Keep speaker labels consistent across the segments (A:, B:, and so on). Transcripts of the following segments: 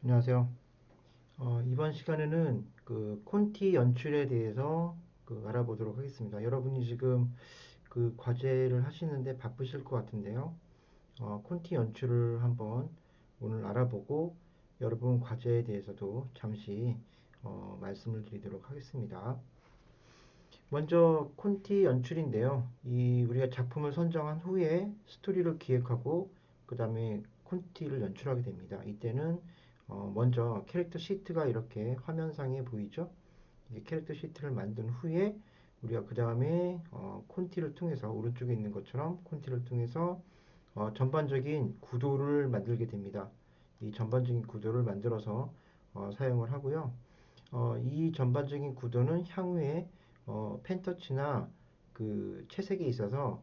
A: 안녕하세요. 이번 시간에는 그 콘티 연출에 대해서 알아보도록 하겠습니다. 여러분이 지금 그 과제를 하시는데 바쁘실 것 같은데요. 콘티 연출을 한번 오늘 알아보고 여러분 과제에 대해서도 잠시 말씀을 드리도록 하겠습니다. 먼저 콘티 연출인데요. 이 우리가 작품을 선정한 후에 스토리를 기획하고 그 다음에 콘티를 연출하게 됩니다. 이때는 먼저 캐릭터 시트가 이렇게 화면상에 보이죠? 이 캐릭터 시트를 만든 후에 우리가 그 다음에 콘티를 통해서 오른쪽에 있는 것처럼 콘티를 통해서 전반적인 구도를 만들게 됩니다. 이 전반적인 구도를 만들어서 사용을 하고요. 이 전반적인 구도는 향후에 펜터치나 그 채색에 있어서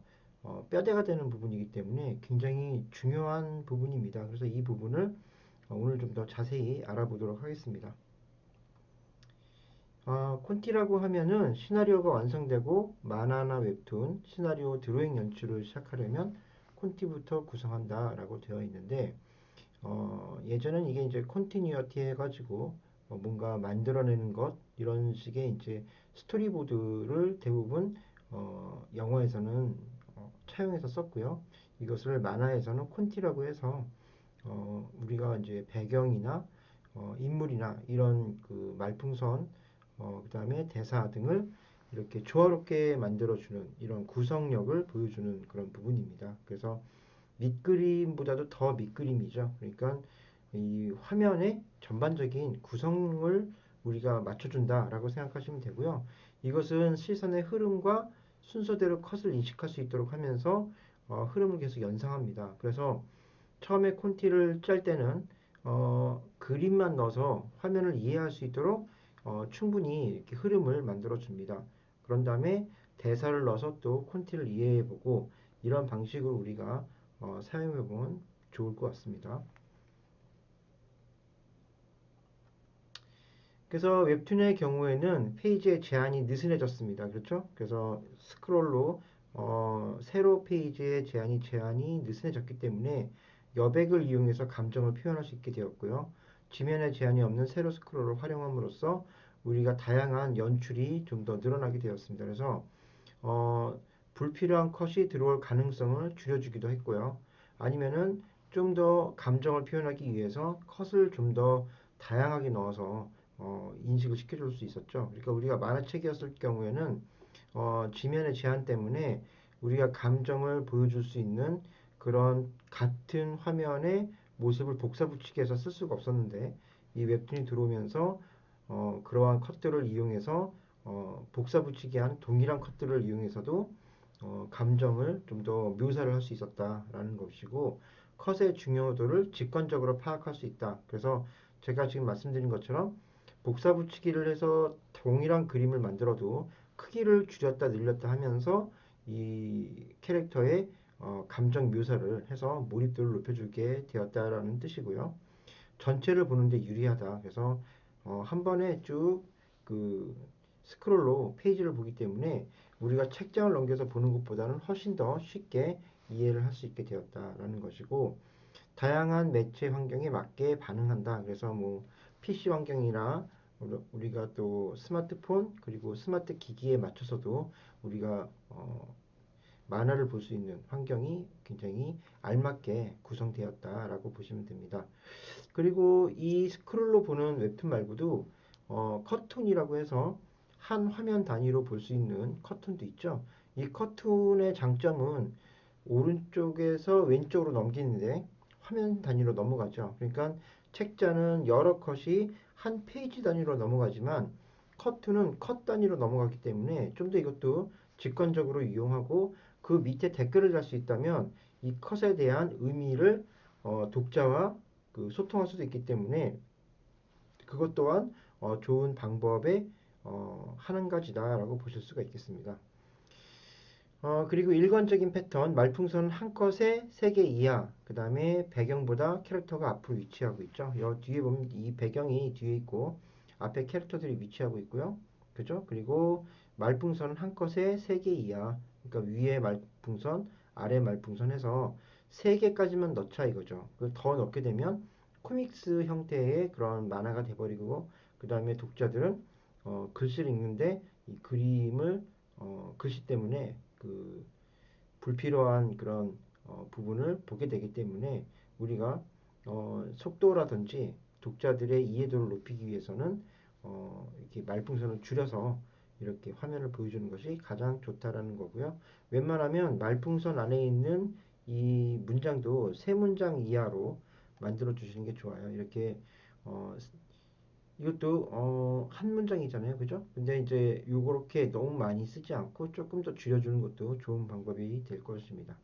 A: 뼈대가 되는 부분이기 때문에 굉장히 중요한 부분입니다. 그래서 이 부분을 오늘 좀 더 자세히 알아보도록 하겠습니다. 콘티라고 하면은 시나리오가 완성되고 만화나 웹툰, 시나리오 드로잉 연출을 시작하려면 콘티부터 구성한다 라고 되어 있는데 예전엔 이게 이제 컨티뉴어티 해가지고 뭔가 만들어내는 것 이런 식의 이제 스토리보드를 대부분 영화에서는 차용해서 썼고요. 이것을 만화에서는 콘티라고 해서 우리가 이제 배경이나 인물이나 이런 그 말풍선 그 다음에 대사 등을 이렇게 조화롭게 만들어주는 이런 구성력을 보여주는 그런 부분입니다. 그래서 밑그림보다도 더 밑그림이죠. 그러니까 이 화면의 전반적인 구성을 우리가 맞춰준다라고 생각하시면 되고요. 이것은 시선의 흐름과 순서대로 컷을 인식할 수 있도록 하면서 흐름을 계속 연상합니다. 그래서 처음에 콘티를 짤 때는 그림만 넣어서 화면을 이해할 수 있도록 충분히 이렇게 흐름을 만들어 줍니다. 그런 다음에 대사를 넣어서 또 콘티를 이해해 보고 이런 방식으로 우리가 사용해 보면 좋을 것 같습니다. 그래서 웹툰의 경우에는 페이지의 제한이 느슨해졌습니다. 그렇죠? 그래서 스크롤로 세로 페이지의 제한이 느슨해졌기 때문에 여백을 이용해서 감정을 표현할 수 있게 되었고요. 지면에 제한이 없는 세로 스크롤을 활용함으로써 우리가 다양한 연출이 좀 더 늘어나게 되었습니다. 그래서 어, 불필요한 컷이 들어올 가능성을 줄여주기도 했고요. 아니면은 좀 더 감정을 표현하기 위해서 컷을 좀 더 다양하게 넣어서 인식을 시켜줄 수 있었죠. 그러니까 우리가 만화책이었을 경우에는 지면의 제한 때문에 우리가 감정을 보여줄 수 있는 그런 같은 화면의 모습을 복사붙이기 해서 쓸 수가 없었는데 이 웹툰이 들어오면서 그러한 컷들을 이용해서 복사붙이기 한 동일한 컷들을 이용해서도 감정을 좀 더 묘사를 할 수 있었다라는 것이고 컷의 중요도를 직관적으로 파악할 수 있다. 그래서 제가 지금 말씀드린 것처럼 복사붙이기를 해서 동일한 그림을 만들어도 크기를 줄였다 늘렸다 하면서 이 캐릭터의 감정 묘사를 해서 몰입도를 높여주게 되었다라는 뜻이고요. 전체를 보는데 유리하다. 그래서 한 번에 쭉 그 스크롤로 페이지를 보기 때문에 우리가 책장을 넘겨서 보는 것보다는 훨씬 더 쉽게 이해를 할 수 있게 되었다라는 것이고 다양한 매체 환경에 맞게 반응한다. 그래서 뭐 PC 환경이나 우리가 또 스마트폰 그리고 스마트 기기에 맞춰서도 우리가 만화를 볼 수 있는 환경이 굉장히 알맞게 구성되었다라고 보시면 됩니다. 그리고 이 스크롤로 보는 웹툰 말고도 커툰이라고 해서 한 화면 단위로 볼 수 있는 커툰도 있죠. 이 커툰의 장점은 오른쪽에서 왼쪽으로 넘기는데 화면 단위로 넘어가죠. 그러니까 책자는 여러 컷이 한 페이지 단위로 넘어가지만 커트는 컷 단위로 넘어가기 때문에 좀 더 이것도 직관적으로 이용하고 그 밑에 댓글을 달 수 있다면 이 컷에 대한 의미를 독자와 그 소통할 수도 있기 때문에 그것 또한 좋은 방법의 한 가지다라고 보실 수가 있겠습니다. 그리고 일관적인 패턴, 말풍선 한 컷에 3개 이하, 그 다음에 배경보다 캐릭터가 앞으로 위치하고 있죠. 여 뒤에 보면 이 배경이 뒤에 있고, 앞에 캐릭터들이 위치하고 있고요. 그죠? 그리고 말풍선은 한 컷에 3개 이하, 그러니까 위에 말풍선, 아래 말풍선 해서 3개까지만 넣자 이거죠. 더 넣게 되면 코믹스 형태의 그런 만화가 돼버리고 그 다음에 독자들은 글씨를 읽는데 이 그림을 글씨 때문에 그 불필요한 그런 부분을 보게 되기 때문에 우리가 속도라든지 독자들의 이해도를 높이기 위해서는 이렇게 말풍선을 줄여서 이렇게 화면을 보여주는 것이 가장 좋다라는 거고요. 웬만하면 말풍선 안에 있는 이 문장도 세 문장 이하로 만들어 주시는 게 좋아요. 이렇게 어, 이것도 한 문장이잖아요. 그죠? 근데 이제 요렇게 너무 많이 쓰지 않고 조금 더 줄여주는 것도 좋은 방법이 될 것입니다.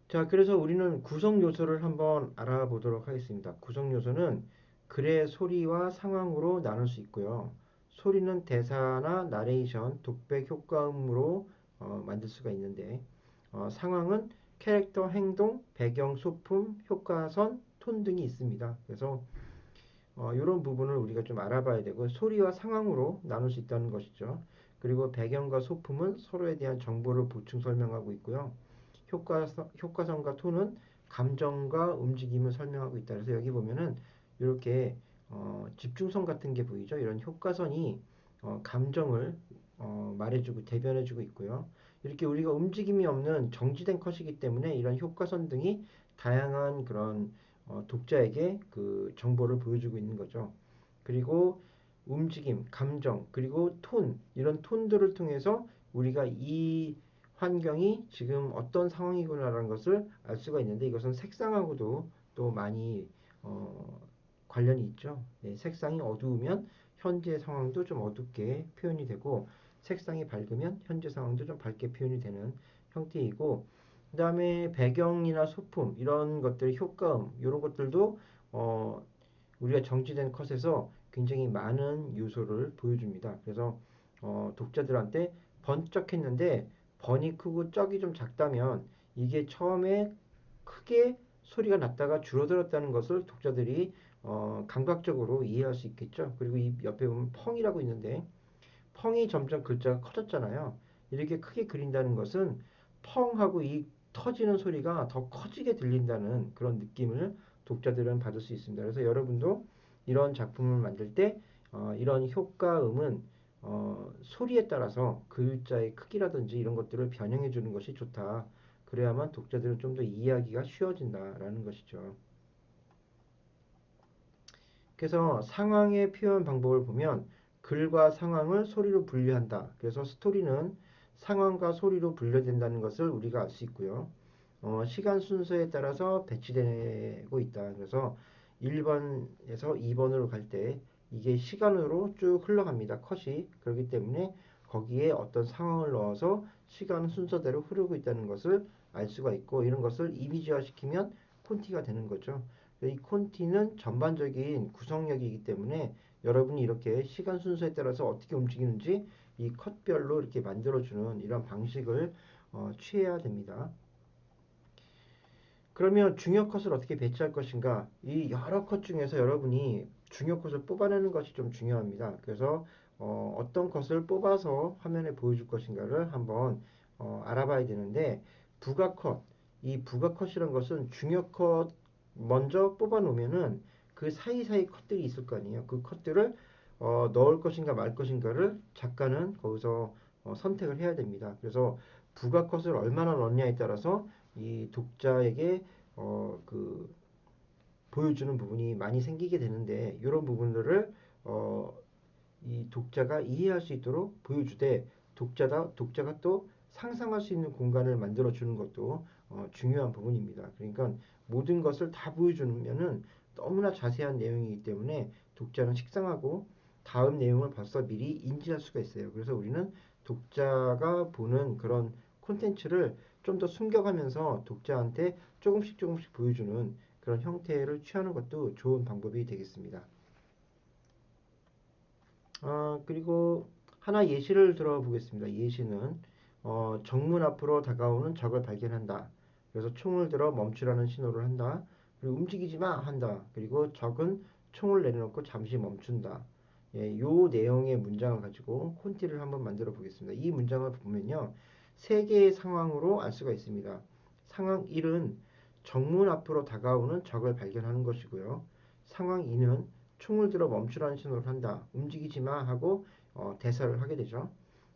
A: 자, 그래서 우리는 구성 요소를 한번 알아보도록 하겠습니다. 구성 요소는 글의 소리와 상황으로 나눌 수 있고요. 소리는 대사나 나레이션, 독백 효과음으로 만들 수가 있는데 상황은 캐릭터, 행동, 배경, 소품, 효과선, 톤 등이 있습니다. 그래서 이런 부분을 우리가 좀 알아봐야 되고 소리와 상황으로 나눌 수 있다는 것이죠. 그리고 배경과 소품은 서로에 대한 정보를 보충 설명하고 있고요. 효과성과 톤은 감정과 움직임을 설명하고 있다. 그래서 여기 보면은 이렇게 집중성 같은 게 보이죠. 이런 효과선이 감정을 말해주고 대변해주고 있고요. 이렇게 우리가 움직임이 없는 정지된 컷이기 때문에 이런 효과선 등이 다양한 그런 독자에게 그 정보를 보여주고 있는 거죠. 그리고 움직임, 감정, 그리고 톤, 이런 톤들을 통해서 우리가 이 환경이 지금 어떤 상황이구나라는 것을 알 수가 있는데 이것은 색상하고도 또 많이 관련이 있죠. 네, 색상이 어두우면 현재 상황도 좀 어둡게 표현이 되고 색상이 밝으면 현재 상황도 좀 밝게 표현이 되는 형태이고 그 다음에 배경이나 소품 이런 것들 효과음 이런 것들도 우리가 정지된 컷에서 굉장히 많은 요소를 보여줍니다. 그래서 독자들한테 번쩍했는데 번이 크고 쩍이 좀 작다면 이게 처음에 크게 소리가 났다가 줄어들었다는 것을 독자들이 감각적으로 이해할 수 있겠죠. 그리고 이 옆에 보면 펑이라고 있는데 펑이 점점 글자가 커졌잖아요. 이렇게 크게 그린다는 것은 펑하고 이 터지는 소리가 더 커지게 들린다는 그런 느낌을 독자들은 받을 수 있습니다. 그래서 여러분도 이런 작품을 만들 때 이런 효과음은 소리에 따라서 글자의 크기라든지 이런 것들을 변형해 주는 것이 좋다. 그래야만 독자들은 좀 더 이해하기가 쉬워진다라는 것이죠. 그래서 상황의 표현 방법을 보면 글과 상황을 소리로 분류한다. 그래서 스토리는 상황과 소리로 분류된다는 것을 우리가 알 수 있고요. 시간 순서에 따라서 배치되고 있다. 그래서 1번에서 2번으로 갈 때 이게 시간으로 쭉 흘러갑니다. 컷이. 그렇기 때문에 거기에 어떤 상황을 넣어서 시간 순서대로 흐르고 있다는 것을 알 수가 있고 이런 것을 이미지화 시키면 콘티가 되는 거죠. 이 콘티는 전반적인 구성력이기 때문에 여러분이 이렇게 시간 순서에 따라서 어떻게 움직이는지 이 컷별로 이렇게 만들어주는 이런 방식을 취해야 됩니다. 그러면 중요 컷을 어떻게 배치할 것인가? 이 여러 컷 중에서 여러분이 중요 컷을 뽑아내는 것이 좀 중요합니다. 그래서 떤 컷을 뽑아서 화면에 보여줄 것인가를 한번 알아봐야 되는데 부가 컷, 이 부가 컷이란 것은 중요 컷 먼저 뽑아 놓으면은 그 사이사이 컷들이 있을 거 아니에요. 그 컷들을 넣을 것인가 말 것인가를 작가는 거기서 선택을 해야 됩니다. 그래서 부가 컷을 얼마나 넣느냐에 따라서 이 독자에게 그 보여주는 부분이 많이 생기게 되는데 이런 부분들을 어, 이 독자가 이해할 수 있도록 보여주되 독자가 또 상상할 수 있는 공간을 만들어 주는 것도 중요한 부분입니다. 그러니까 모든 것을 다 보여주면은 너무나 자세한 내용이기 때문에 독자는 식상하고 다음 내용을 벌써 미리 인지할 수가 있어요. 그래서 우리는 독자가 보는 그런 콘텐츠를 좀 더 숨겨가면서 독자한테 조금씩 보여주는 그런 형태를 취하는 것도 좋은 방법이 되겠습니다. 그리고 하나 예시를 들어보겠습니다. 예시는 정문 앞으로 다가오는 적을 발견한다. 그래서 총을 들어 멈추라는 신호를 한다. 그리고 움직이지 마 한다. 그리고 적은 총을 내려놓고 잠시 멈춘다. 예, 요 내용의 문장을 가지고 콘티를 한번 만들어 보겠습니다. 이 문장을 보면요. 세 개의 상황으로 알 수가 있습니다. 상황 1은 정문 앞으로 다가오는 적을 발견하는 것이고요. 상황 2는 총을 들어 멈추라는 신호를 한다. 움직이지 마 하고 대사를 하게 되죠.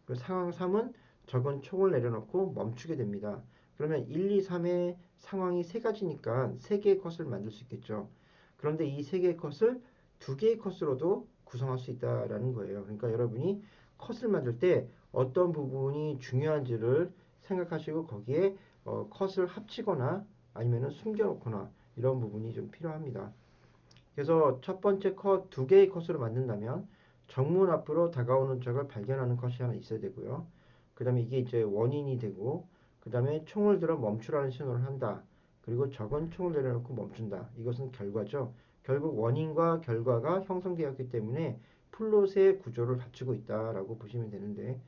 A: 그리고 상황 3은 적은 총을 내려놓고 멈추게 됩니다. 그러면 1, 2, 3의 상황이 세 가지니까 세 개의 컷을 만들 수 있겠죠. 그런데 이 세 개의 컷을 두 개의 컷으로도 구성할 수 있다라는 거예요. 그러니까 여러분이 컷을 만들 때 어떤 부분이 중요한지를 생각하시고 거기에 컷을 합치거나 아니면은 숨겨놓거나 이런 부분이 좀 필요합니다. 그래서 첫 번째 컷 두 개의 컷으로 만든다면 정문 앞으로 다가오는 적을 발견하는 컷이 하나 있어야 되고요. 그 다음에 이게 이제 원인이 되고 그 다음에 총을 들어 멈추라는 신호를 한다. 그리고 적은 총을 내려놓고 멈춘다. 이것은 결과죠. 결국 원인과 결과가 형성되었기 때문에 플롯의 구조를 갖추고 있다라고 보시면 되는데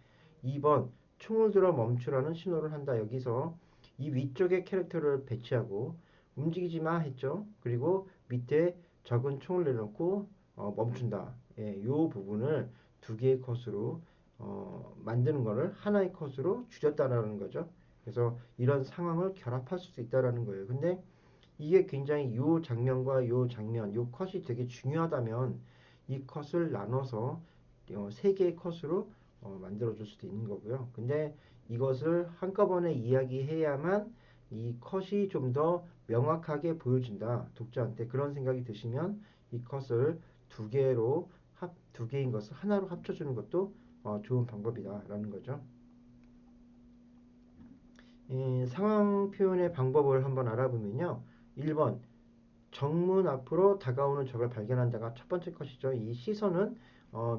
A: 2번 총을 들어 멈추라는 신호를 한다. 여기서 이 위쪽에 캐릭터를 배치하고 움직이지 마 했죠. 그리고 밑에 적은 총을 내려놓고 멈춘다. 예, 이 부분을 두 개의 컷으로 만드는 것을 하나의 컷으로 줄였다라는 거죠. 그래서 이런 상황을 결합할 수 있다라는 거예요. 근데 이게 굉장히 이 장면과 이 장면, 이 컷이 되게 중요하다면 이 컷을 나눠서 세 개의 컷으로 만들어 줄 수도 있는 거고요. 근데 이것을 한꺼번에 이야기해야만 이 컷이 좀 더 명확하게 보여진다. 독자한테 그런 생각이 드시면 이 컷을 두 개인 것을 하나로 합쳐주는 것도 좋은 방법이다라는 거죠. 상황 표현의 방법을 한번 알아보면요. 1번 정문 앞으로 다가오는 적을 발견한다가 첫 번째 컷이죠. 이 시선은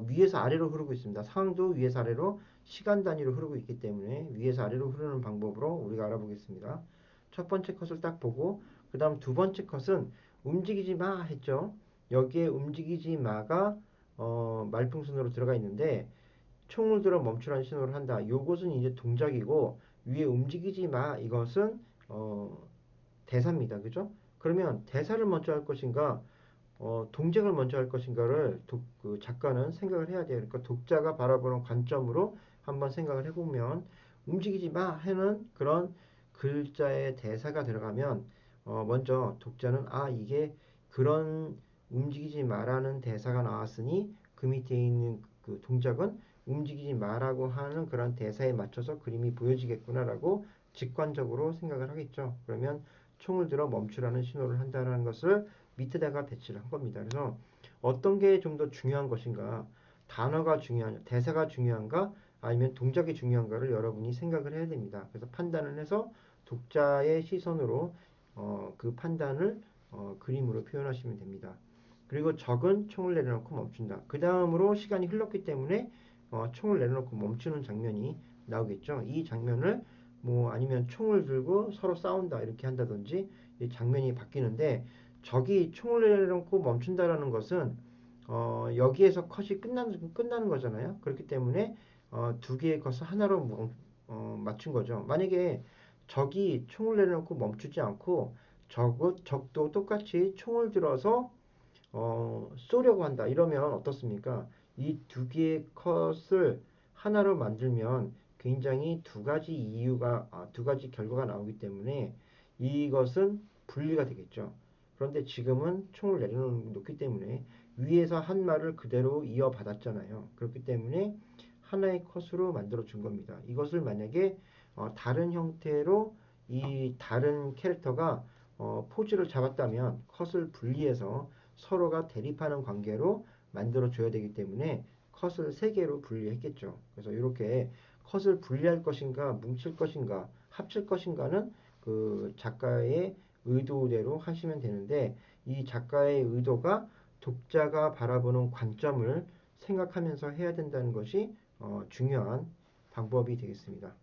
A: 위에서 아래로 흐르고 있습니다. 상황도 위에서 아래로 시간 단위로 흐르고 있기 때문에 위에서 아래로 흐르는 방법으로 우리가 알아보겠습니다. 첫 번째 컷을 딱 보고 그 다음 두 번째 컷은 움직이지 마 했죠. 여기에 움직이지 마가 말풍선으로 들어가 있는데 총을 들어 멈추라는 신호를 한다. 요것은 이제 동작이고 위에 움직이지 마 이것은 대사입니다. 그죠? 그러면 대사를 먼저 할 것인가 동작을 먼저 할 것인가를 그 작가는 생각을 해야 돼요. 그러니까 독자가 바라보는 관점으로 한번 생각을 해보면 움직이지 마 하는 그런 글자의 대사가 들어가면 먼저 독자는 이게 그런 움직이지 마라는 대사가 나왔으니 그 밑에 있는 그 동작은 움직이지 마라고 하는 그런 대사에 맞춰서 그림이 보여지겠구나라고 직관적으로 생각을 하겠죠. 그러면 총을 들어 멈추라는 신호를 한다는 것을 밑에다가 배치를 한 겁니다. 그래서 어떤 게 좀 더 중요한 것인가, 단어가 중요한, 대사가 중요한가, 아니면 동작이 중요한가를 여러분이 생각을 해야 됩니다. 그래서 판단을 해서 독자의 시선으로 그 판단을 그림으로 표현하시면 됩니다. 그리고 적은 총을 내려놓고 멈춘다. 그 다음으로 시간이 흘렀기 때문에 총을 내려놓고 멈추는 장면이 나오겠죠. 이 장면을 뭐 아니면 총을 들고 서로 싸운다 이렇게 한다든지 이 장면이 바뀌는데 적이 총을 내려놓고 멈춘다라는 것은 여기에서 컷이 끝나는 거잖아요. 그렇기 때문에 두 개의 컷을 하나로 맞춘 거죠. 만약에 적이 총을 내려놓고 멈추지 않고 적도 똑같이 총을 들어서 쏘려고 한다. 이러면 어떻습니까? 이 두 개의 컷을 하나로 만들면 굉장히 두 가지 결과가 나오기 때문에 이것은 분리가 되겠죠. 그런데 지금은 총을 내려놓기 때문에 위에서 한 말을 그대로 이어받았잖아요. 그렇기 때문에 하나의 컷으로 만들어 준 겁니다. 이것을 만약에 다른 형태로 이 다른 캐릭터가 포즈를 잡았다면 컷을 분리해서 서로가 대립하는 관계로 만들어 줘야 되기 때문에 컷을 세 개로 분리했겠죠. 그래서 이렇게 컷을 분리할 것인가, 뭉칠 것인가, 합칠 것인가는 그 작가의 의도대로 하시면 되는데 이 작가의 의도가 독자가 바라보는 관점을 생각하면서 해야 된다는 것이 중요한 방법이 되겠습니다.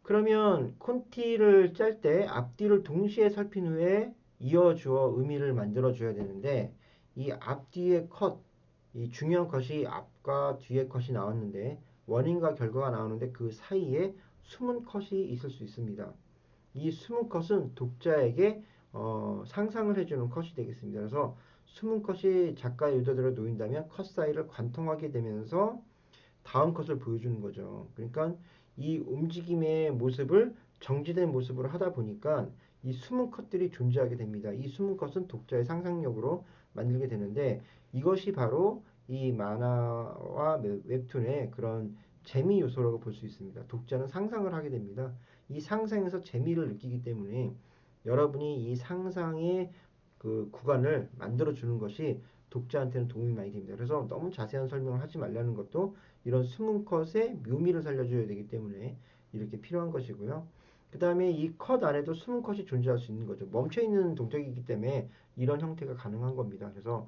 A: 그러면 콘티를 짤 때 앞뒤를 동시에 살핀 후에 이어주어 의미를 만들어 줘야 되는데 이 앞뒤의 컷, 이 중요한 컷이 앞과 뒤의 컷이 나왔는데 원인과 결과가 나오는데 그 사이에 숨은 컷이 있을 수 있습니다. 이 숨은 컷은 독자에게 상상을 해주는 컷이 되겠습니다. 그래서 숨은 컷이 작가의 의도대로 놓인다면 컷 사이를 관통하게 되면서 다음 컷을 보여주는 거죠. 그러니까 이 움직임의 모습을 정지된 모습으로 하다 보니까 이 숨은 컷들이 존재하게 됩니다. 이 숨은 컷은 독자의 상상력으로 만들게 되는데 이것이 바로 이 만화와 웹툰의 그런 재미 요소라고 볼 수 있습니다. 독자는 상상을 하게 됩니다. 이 상상에서 재미를 느끼기 때문에 여러분이 이 상상의 그 구간을 만들어 주는 것이 독자한테는 도움이 많이 됩니다. 그래서 너무 자세한 설명을 하지 말라는 것도 이런 숨은 컷의 묘미를 살려줘야 되기 때문에 이렇게 필요한 것이고요. 그 다음에 이 컷 안에도 숨은 컷이 존재할 수 있는 거죠. 멈춰있는 동작이기 때문에 이런 형태가 가능한 겁니다. 그래서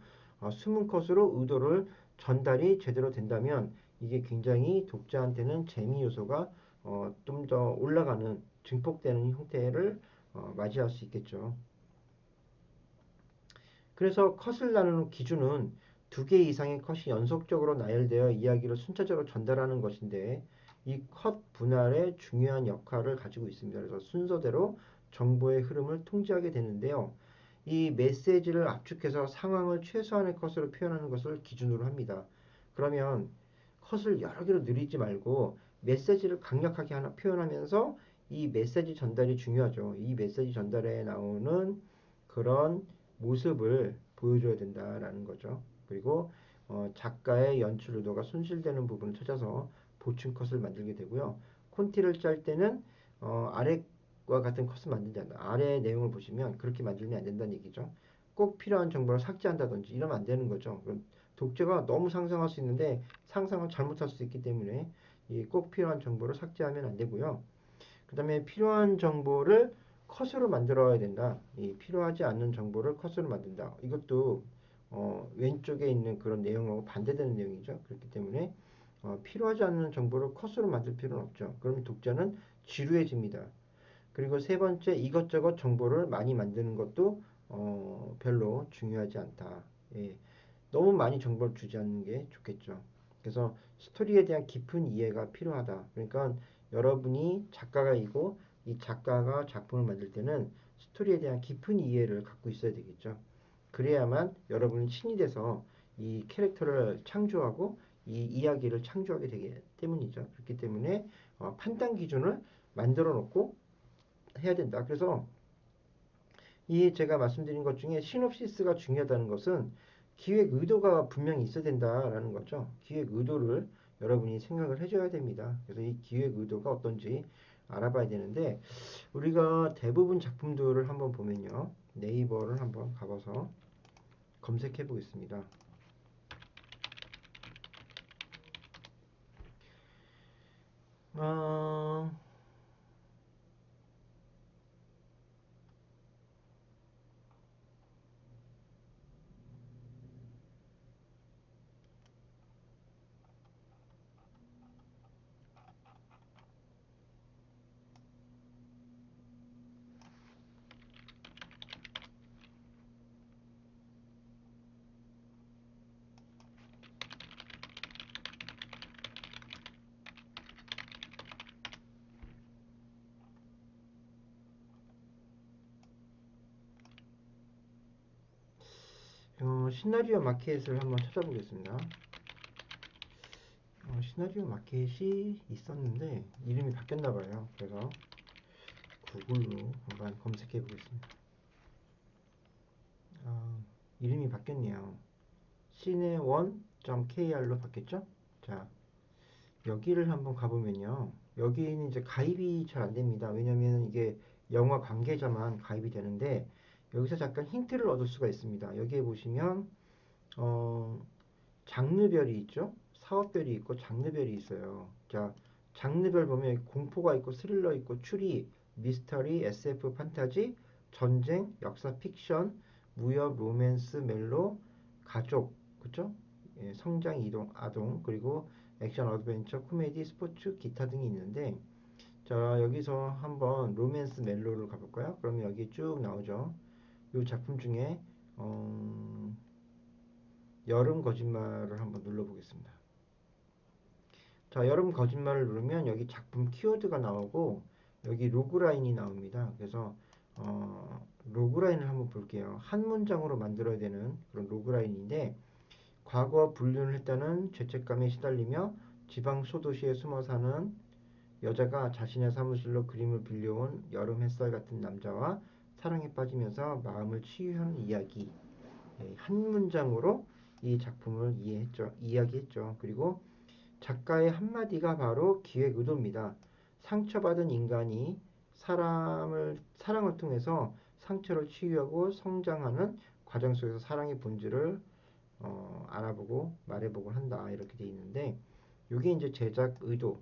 A: 숨은 컷으로 의도를 전달이 제대로 된다면 이게 굉장히 독자한테는 재미 요소가 좀 더 올라가는 증폭되는 형태를 맞이할 수 있겠죠. 그래서 컷을 나누는 기준은 두 개 이상의 컷이 연속적으로 나열되어 이야기를 순차적으로 전달하는 것인데 이 컷 분할의 중요한 역할을 가지고 있습니다. 그래서 순서대로 정보의 흐름을 통제하게 되는데요. 이 메시지를 압축해서 상황을 최소한의 컷으로 표현하는 것을 기준으로 합니다. 그러면 컷을 여러 개로 늘리지 말고 메시지를 강력하게 하나 표현하면서 이 메시지 전달이 중요하죠. 이 메시지 전달에 나오는 그런 모습을 보여줘야 된다라는 거죠. 그리고 작가의 연출 의도가 손실되는 부분을 찾아서 보충 컷을 만들게 되고요. 콘티를 짤 때는 아래와 같은 컷을 만들지 않는다. 아래의 내용을 보시면 그렇게 만들면 안 된다는 얘기죠. 꼭 필요한 정보를 삭제한다든지 이러면 안 되는 거죠. 그럼 독자가 너무 상상할 수 있는데 상상을 잘못할 수 있기 때문에 이 꼭 필요한 정보를 삭제하면 안 되고요. 그 다음에 필요한 정보를 컷으로 만들어야 된다. 이 필요하지 않는 정보를 컷으로 만든다. 이것도 왼쪽에 있는 그런 내용하고 반대되는 내용이죠. 그렇기 때문에 필요하지 않는 정보를 컷으로 만들 필요는 없죠. 그러면 독자는 지루해집니다. 그리고 세 번째, 이것저것 정보를 많이 만드는 것도 별로 중요하지 않다. 예, 너무 많이 정보를 주지 않는 게 좋겠죠. 그래서 스토리에 대한 깊은 이해가 필요하다. 그러니까 여러분이 작가가이고 이 작가가 작품을 만들 때는 스토리에 대한 깊은 이해를 갖고 있어야 되겠죠. 그래야만 여러분이 신이 돼서 이 캐릭터를 창조하고 이 이야기를 창조하게 되기 때문이죠. 그렇기 때문에 판단 기준을 만들어 놓고 해야 된다. 그래서 이 제가 말씀드린 것 중에 시놉시스가 중요하다는 것은 기획 의도가 분명히 있어야 된다라는 거죠. 기획 의도를 여러분이 생각을 해줘야 됩니다. 그래서 이 기획 의도가 어떤지 알아봐야 되는데 우리가 대부분 작품들을 한번 보면요. 네이버를 한번 가봐서 검색해 보겠습니다. 어, 시나리오 마켓을 한번 찾아보겠습니다. 시나리오 마켓이 있었는데 이름이 바뀌었나 봐요. 그래서 구글로 한번 검색해 보겠습니다. 아, 이름이 바뀌었네요. 시네원.kr로 바뀌었죠? 자, 여기를 한번 가보면요. 여기는 이제 가입이 잘 안 됩니다. 왜냐면 이게 영화 관계자만 가입이 되는데 여기서 잠깐 힌트를 얻을 수가 있습니다. 여기에 보시면 어, 장르별이 있죠? 사업별이 있고 장르별이 있어요. 자, 장르별 보면 공포가 있고 스릴러 있고 추리, 미스터리, SF, 판타지, 전쟁, 역사, 픽션, 무협, 로맨스, 멜로, 가족, 그쵸? 예, 성장, 이동, 아동, 그리고 액션, 어드벤처, 코미디, 스포츠, 기타 등이 있는데 자, 여기서 한번 로맨스 멜로를 가볼까요? 그러면 여기 쭉 나오죠. 이 작품 중에 어, 여름 거짓말을 한번 눌러보겠습니다. 자, 여름 거짓말을 누르면 여기 작품 키워드가 나오고 여기 로그라인이 나옵니다. 그래서 로그라인을 한번 볼게요. 한 문장으로 만들어야 되는 그런 로그라인인데 과거 불륜을 했다는 죄책감에 시달리며 지방 소도시에 숨어 사는 여자가 자신의 사무실로 그림을 빌려온 여름 햇살 같은 남자와 사랑에 빠지면서 마음을 치유하는 이야기. 예, 한 문장으로 이 작품을 이야기했죠. 그리고 작가의 한마디가 바로 기획 의도입니다. 상처받은 인간이 사랑을 통해서 상처를 치유하고 성장하는 과정 속에서 사랑의 본질을 알아보고 말해보고 한다. 이렇게 돼 있는데, 이게 이제 제작 의도,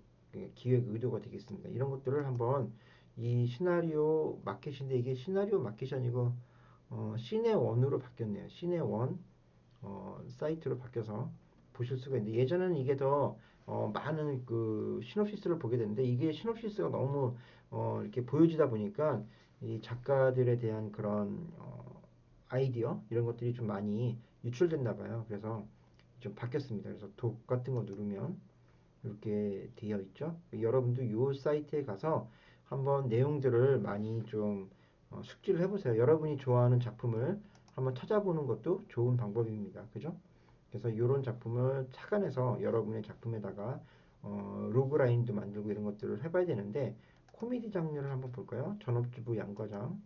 A: 기획 의도가 되겠습니다. 이런 것들을 한번 이 시나리오 마켓인데, 이게 시나리오 마켓이 아니고 시네원으로 바뀌었네요. 시네원 사이트로 바뀌어서 보실 수가 있는데, 예전에는 이게 더 많은 그 시놉시스를 보게 되는데, 이게 시놉시스가 너무 이렇게 보여지다 보니까 이 작가들에 대한 그런 아이디어 이런 것들이 좀 많이 유출됐나 봐요. 그래서 좀 바뀌었습니다. 그래서 독 같은 거 누르면 이렇게 되어 있죠. 여러분도 이 사이트에 가서 한번 내용들을 많이 좀 숙지를 해보세요. 여러분이 좋아하는 작품을 한번 찾아보는 것도 좋은 방법입니다. 그죠? 그래서 이런 작품을 착안해서 여러분의 작품에다가 로그라인도 만들고 이런 것들을 해봐야 되는데, 코미디 장르를 한번 볼까요? 전업주부 양과장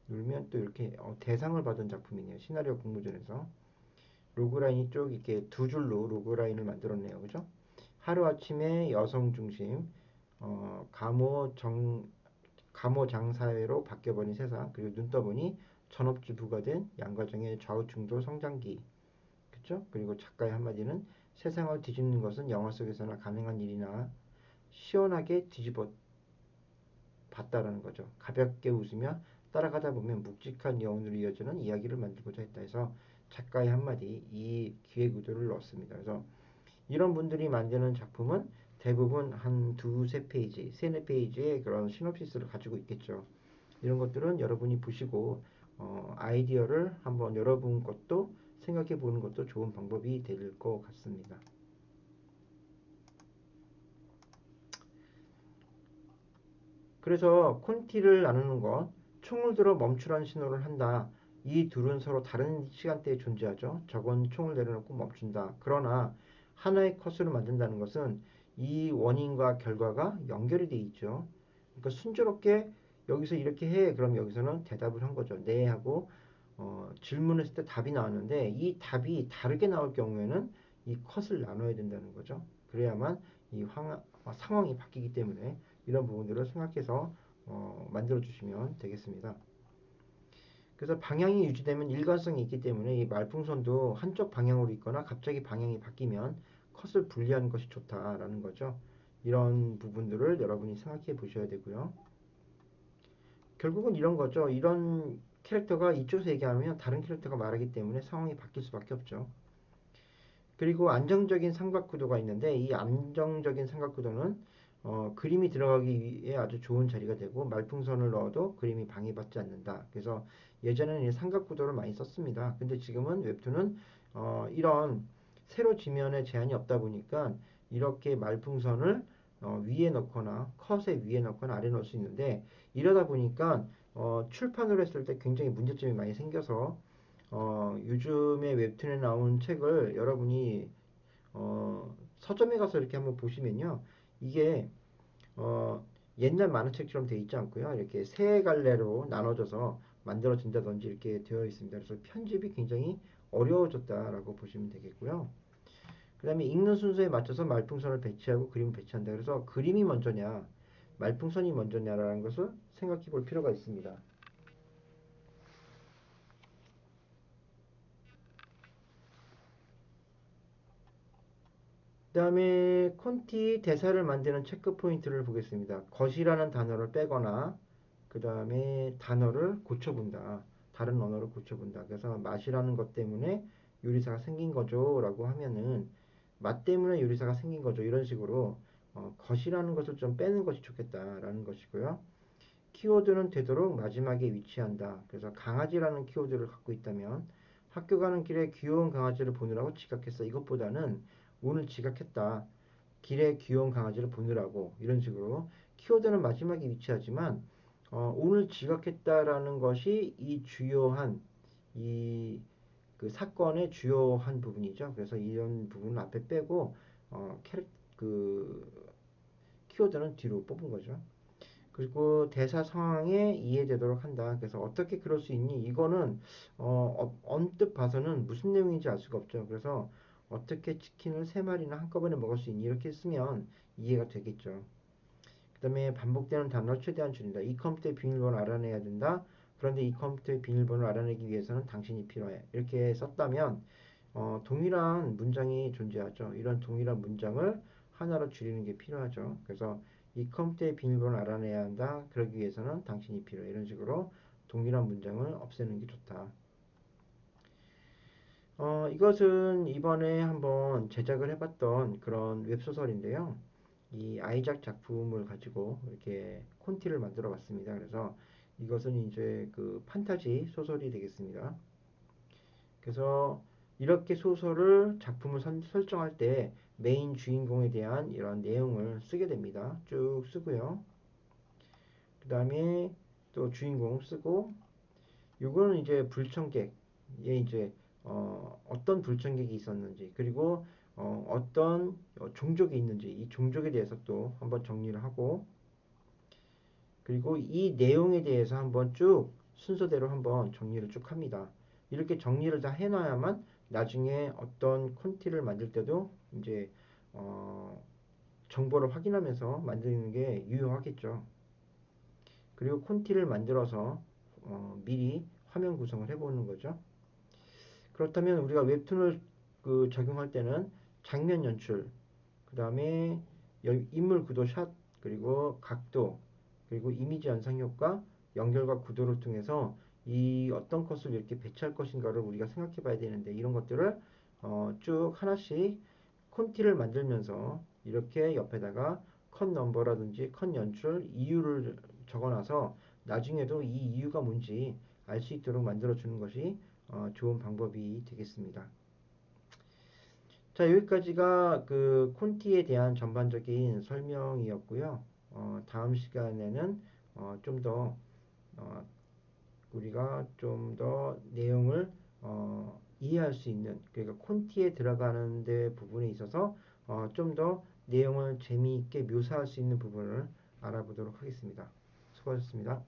A: 누르면 또 이렇게 대상을 받은 작품이네요. 시나리오 공모전에서 로그라인이 쭉 이렇게 두 줄로 로그라인을 만들었네요. 그죠? 하루아침에 여성 중심, 감호장사회로 바뀌어버린 세상, 그리고 눈 떠보니 전업주부가 된 양과장의 좌우충돌 성장기, 그쵸? 그리고 작가의 한마디는 세상을 뒤집는 것은 영화 속에서나 가능한 일이나 시원하게 뒤집어 봤다라는 거죠. 가볍게 웃으며 따라가다 보면 묵직한 여운으로 이어지는 이야기를 만들고자 했다 해서 작가의 한마디, 이 기획 의도를 넣었습니다. 그래서 이런 분들이 만드는 작품은 대부분 한 두세 페이지, 세네 페이지의 그런 시놉시스를 가지고 있겠죠. 이런 것들은 여러분이 보시고 아이디어를 한번 여러분 것도 생각해 보는 것도 좋은 방법이 될 것 같습니다. 그래서 콘티를 나누는 것, 총을 들어 멈추라는 신호를 한다. 이 둘은 서로 다른 시간대에 존재하죠. 저건 총을 내려놓고 멈춘다. 그러나 하나의 컷으로 만든다는 것은 이 원인과 결과가 연결이 돼 있죠. 그러니까 순조롭게 여기서 이렇게 해. 그럼 여기서는 대답을 한 거죠. 네 하고 질문했을 때 답이 나왔는데, 이 답이 다르게 나올 경우에는 이 컷을 나눠야 된다는 거죠. 그래야만 이 상황이 바뀌기 때문에 이런 부분들을 생각해서 만들어 주시면 되겠습니다. 그래서 방향이 유지되면 일관성이 있기 때문에 이 말풍선도 한쪽 방향으로 있거나 갑자기 방향이 바뀌면 컷을 분리하는 것이 좋다라는 거죠. 이런 부분들을 여러분이 생각해 보셔야 되고요. 결국은 이런 거죠. 이런 캐릭터가 이쪽에서 얘기하면 다른 캐릭터가 말하기 때문에 상황이 바뀔 수밖에 없죠. 그리고 안정적인 삼각구도가 있는데, 이 안정적인 삼각구도는 그림이 들어가기 위해 아주 좋은 자리가 되고 말풍선을 넣어도 그림이 방해받지 않는다. 그래서 예전에는 이 삼각구도를 많이 썼습니다. 근데 지금은 웹툰은 이런 세로 지면에 제한이 없다 보니까 이렇게 말풍선을 위에 넣거나 컷에 위에 넣거나 아래 넣을 수 있는데, 이러다 보니까 출판을 했을 때 굉장히 문제점이 많이 생겨서 요즘에 웹툰에 나온 책을 여러분이 서점에 가서 이렇게 한번 보시면요, 이게 어, 옛날 만화책처럼 되어 있지 않고요, 이렇게 세 갈래로 나눠져서 만들어진다든지 이렇게 되어 있습니다. 그래서 편집이 굉장히 어려워졌다라고 보시면 되겠고요. 그 다음에 읽는 순서에 맞춰서 말풍선을 배치하고 그림을 배치한다. 그래서 그림이 먼저냐 말풍선이 먼저냐라는 것을 생각해 볼 필요가 있습니다. 그 다음에 콘티 대사를 만드는 체크 포인트를 보겠습니다. 것이라는 단어를 빼거나 그 다음에 단어를 고쳐본다. 다른 언어를 고쳐본다. 그래서 맛이라는 것 때문에 요리사가 생긴 거죠 라고 하면은 맛 때문에 요리사가 생긴 거죠, 이런 식으로 것이라는 것을 좀 빼는 것이 좋겠다라는 것이고요. 키워드는 되도록 마지막에 위치한다. 그래서 강아지라는 키워드를 갖고 있다면 학교 가는 길에 귀여운 강아지를 보느라고 지각했어. 이것보다는 오늘 지각했다. 길에 귀여운 강아지를 보느라고, 이런 식으로 키워드는 마지막에 위치하지만 오늘 지각했다라는 것이 이 주요한 이 그 사건의 주요한 부분이죠. 그래서 이런 부분을 앞에 빼고 그 키워드는 뒤로 뽑은 거죠. 그리고 대사 상황에 이해되도록 한다. 그래서 어떻게 그럴 수 있니? 이거는 언뜻 봐서는 무슨 내용인지 알 수가 없죠. 그래서 어떻게 치킨을 세 마리나 한꺼번에 먹을 수 있니? 이렇게 쓰면 이해가 되겠죠. 그 다음에 반복되는 단어를 최대한 줄인다. 이 컴퓨터의 비밀번호를 알아내야 된다. 그런데 이 컴퓨터의 비밀번호를 알아내기 위해서는 당신이 필요해. 이렇게 썼다면 동일한 문장이 존재하죠. 이런 동일한 문장을 하나로 줄이는 게 필요하죠. 그래서 이 컴퓨터의 비밀번호를 알아내야 한다. 그러기 위해서는 당신이 필요해. 이런 식으로 동일한 문장을 없애는 게 좋다. 이것은 이번에 한번 제작을 해봤던 그런 웹소설인데요. 이 아이작 작품을 가지고 이렇게 콘티를 만들어 봤습니다. 그래서 이것은 이제 그 판타지 소설이 되겠습니다. 그래서 이렇게 소설을 작품을 설정할 때 메인 주인공에 대한 이런 내용을 쓰게 됩니다. 쭉 쓰고요. 그 다음에 또 주인공 쓰고 요거는 이제 불청객에 이제 어떤 불청객이 있었는지 그리고 어떤 종족이 있는지 이 종족에 대해서 또 한번 정리를 하고 그리고 이 내용에 대해서 한번 쭉 순서대로 한번 정리를 쭉 합니다. 이렇게 정리를 다 해놔야만 나중에 어떤 콘티를 만들 때도 이제 정보를 확인하면서 만드는 게 유효하겠죠. 그리고 콘티를 만들어서 미리 화면 구성을 해보는 거죠. 그렇다면 우리가 웹툰을 그 적용할 때는 장면 연출, 그 다음에 인물 구도 샷, 그리고 각도, 그리고 이미지 연상 효과, 연결과 구도를 통해서 이 어떤 컷을 이렇게 배치할 것인가를 우리가 생각해 봐야 되는데 이런 것들을 쭉 하나씩 콘티를 만들면서 이렇게 옆에다가 컷 넘버라든지 컷 연출 이유를 적어놔서 나중에도 이 이유가 뭔지 알 수 있도록 만들어 주는 것이 좋은 방법이 되겠습니다. 자, 여기까지가 그 콘티에 대한 전반적인 설명이었고요. 다음 시간에는 좀 더 우리가 좀 더 내용을 이해할 수 있는 그러니까 콘티에 들어가는 데 부분에 있어서 좀 더 내용을 재미있게 묘사할 수 있는 부분을 알아보도록 하겠습니다. 수고하셨습니다.